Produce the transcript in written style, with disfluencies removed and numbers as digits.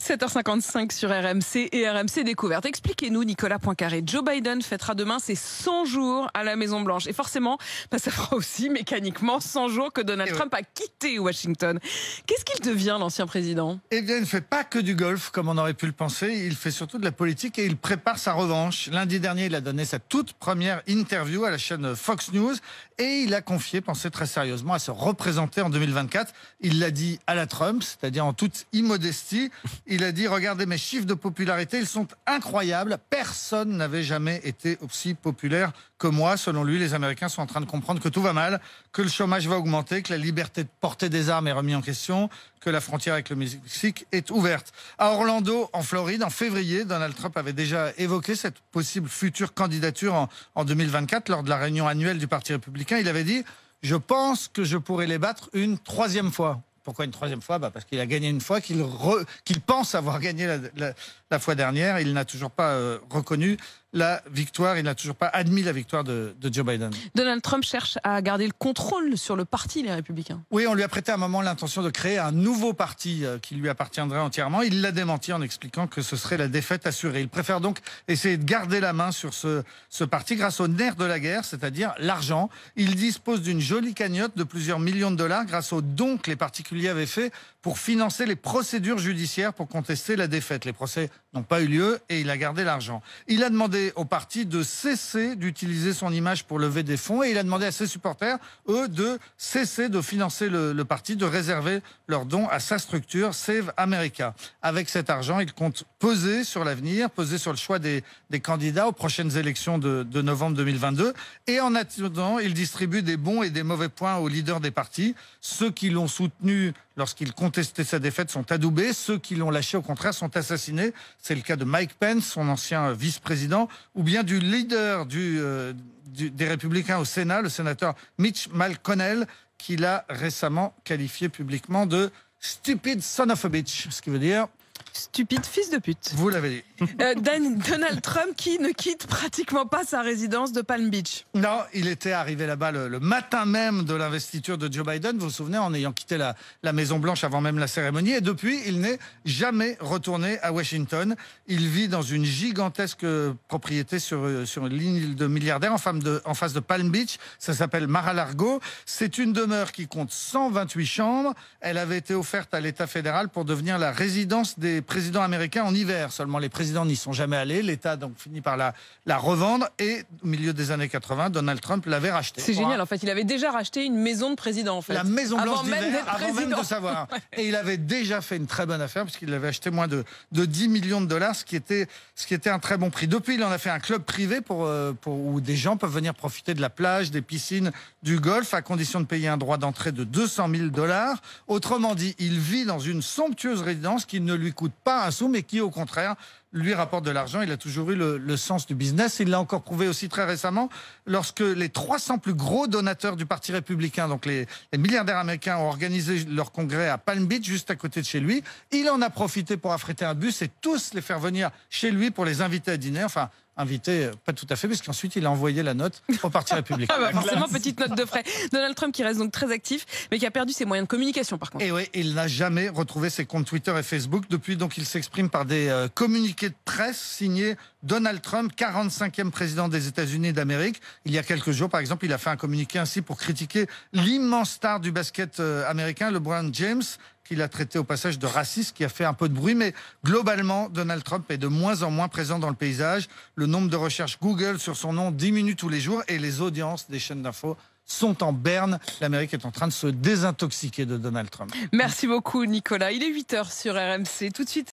7h55 sur RMC et RMC Découverte. Expliquez-nous, Nicolas Poincaré. Joe Biden fêtera demain ses 100 jours à la Maison-Blanche. Et forcément, ça fera aussi mécaniquement 100 jours que Donald Trump a quitté Washington. Qu'est-ce qu'il devient, l'ancien président? Eh bien, il ne fait pas que du golf, comme on aurait pu le penser. Il fait surtout de la politique et il prépare sa revanche. Lundi dernier, il a donné sa toute première interview à la chaîne Fox News et il a confié, pensez très sérieusement, à se représenter en 2024. Il l'a dit à la Trump, c'est-à-dire en toute immodestie. Il a dit, regardez mes chiffres de popularité, ils sont incroyables. Personne n'avait jamais été aussi populaire que moi. Selon lui, les Américains sont en train de comprendre que tout va mal, que le chômage va augmenter, que la liberté de porter des armes est remise en question, que la frontière avec le Mexique est ouverte. À Orlando, en Floride, en février, Donald Trump avait déjà évoqué cette possible future candidature en 2024 lors de la réunion annuelle du Parti républicain. Il avait dit, je pense que je pourrais les battre une troisième fois. Pourquoi une troisième fois? Parce qu'il a gagné une fois, qu'il pense avoir gagné la fois dernière. Il n'a toujours pas reconnu la victoire, il n'a toujours pas admis la victoire de Joe Biden. Donald Trump cherche à garder le contrôle sur le parti, les Républicains. Oui, on lui a prêté à un moment l'intention de créer un nouveau parti qui lui appartiendrait entièrement. Il l'a démenti en expliquant que ce serait la défaite assurée. Il préfère donc essayer de garder la main sur ce parti grâce au nerf de la guerre, c'est-à-dire l'argent. Il dispose d'une jolie cagnotte de plusieurs millions de dollars grâce aux dons que les particuliers avaient fait pour financer les procédures judiciaires pour contester la défaite. Les procès n'ont pas eu lieu et il a gardé l'argent. Il a demandé au parti de cesser d'utiliser son image pour lever des fonds et il a demandé à ses supporters, eux, de cesser de financer le parti, de réserver leurs dons à sa structure Save America. Avec cet argent, il compte peser sur l'avenir, peser sur le choix des candidats aux prochaines élections de novembre 2022 et en attendant, il distribue des bons et des mauvais points aux leaders des partis. Ceux qui l'ont soutenu lorsqu'il contestait sa défaite sont adoubés, ceux qui l'ont lâché au contraire sont assassinés. C'est le cas de Mike Pence, son ancien vice-président, ou bien du leader des Républicains au Sénat, le sénateur Mitch McConnell, qui l'a récemment qualifié publiquement de « stupid son of a bitch », ce qui veut dire... Stupide fils de pute. Vous l'avez dit. Donald Trump qui ne quitte pratiquement pas sa résidence de Palm Beach. Non, il était arrivé là-bas le matin même de l'investiture de Joe Biden, vous vous souvenez, en ayant quitté la Maison-Blanche avant même la cérémonie. Et depuis, il n'est jamais retourné à Washington. Il vit dans une gigantesque propriété sur une ligne de milliardaires en face de Palm Beach. Ça s'appelle Mar-a-Lago. C'est une demeure qui compte 128 chambres. Elle avait été offerte à l'État fédéral pour devenir la résidence des présidents américains en hiver. Seulement, les présidents n'y sont jamais allés. L'État a donc fini par la revendre. Et au milieu des années 80, Donald Trump l'avait rachetée. C'est génial, en fait. Il avait déjà racheté une maison de président, en fait. La Maison-Blanche d'hiver, avant même de savoir. Et il avait déjà fait une très bonne affaire, puisqu'il l'avait acheté moins de 10 millions de dollars, ce qui était un très bon prix. Depuis, il en a fait un club privé où des gens peuvent venir profiter de la plage, des piscines, du golf, à condition de payer un droit d'entrée de 200 000 dollars. Autrement dit, il vit dans une somptueuse résidence qui ne lui coûte pas un sou, mais qui, au contraire, lui rapporte de l'argent. Il a toujours eu le sens du business. Il l'a encore prouvé aussi très récemment lorsque les 300 plus gros donateurs du Parti républicain, donc les milliardaires américains, ont organisé leur congrès à Palm Beach, juste à côté de chez lui. Il en a profité pour affréter un bus et tous les faire venir chez lui pour les inviter à dîner. Enfin, invité, pas tout à fait, puisqu'ensuite il a envoyé la note au Parti républicain. Forcément, petite note de frais. Donald Trump qui reste donc très actif, mais qui a perdu ses moyens de communication par contre. Et oui, il n'a jamais retrouvé ses comptes Twitter et Facebook. Depuis, donc, il s'exprime par des communiqués de presse signés Donald Trump, 45e président des États-Unis d'Amérique. Il y a quelques jours, par exemple, il a fait un communiqué ainsi pour critiquer l'immense star du basket américain, LeBron James, qu'il a traité au passage de raciste, qui a fait un peu de bruit. Mais globalement, Donald Trump est de moins en moins présent dans le paysage. Le nombre de recherches Google sur son nom diminue tous les jours et les audiences des chaînes d'infos sont en berne. L'Amérique est en train de se désintoxiquer de Donald Trump. Merci beaucoup, Nicolas. Il est 8h sur RMC. Tout de suite.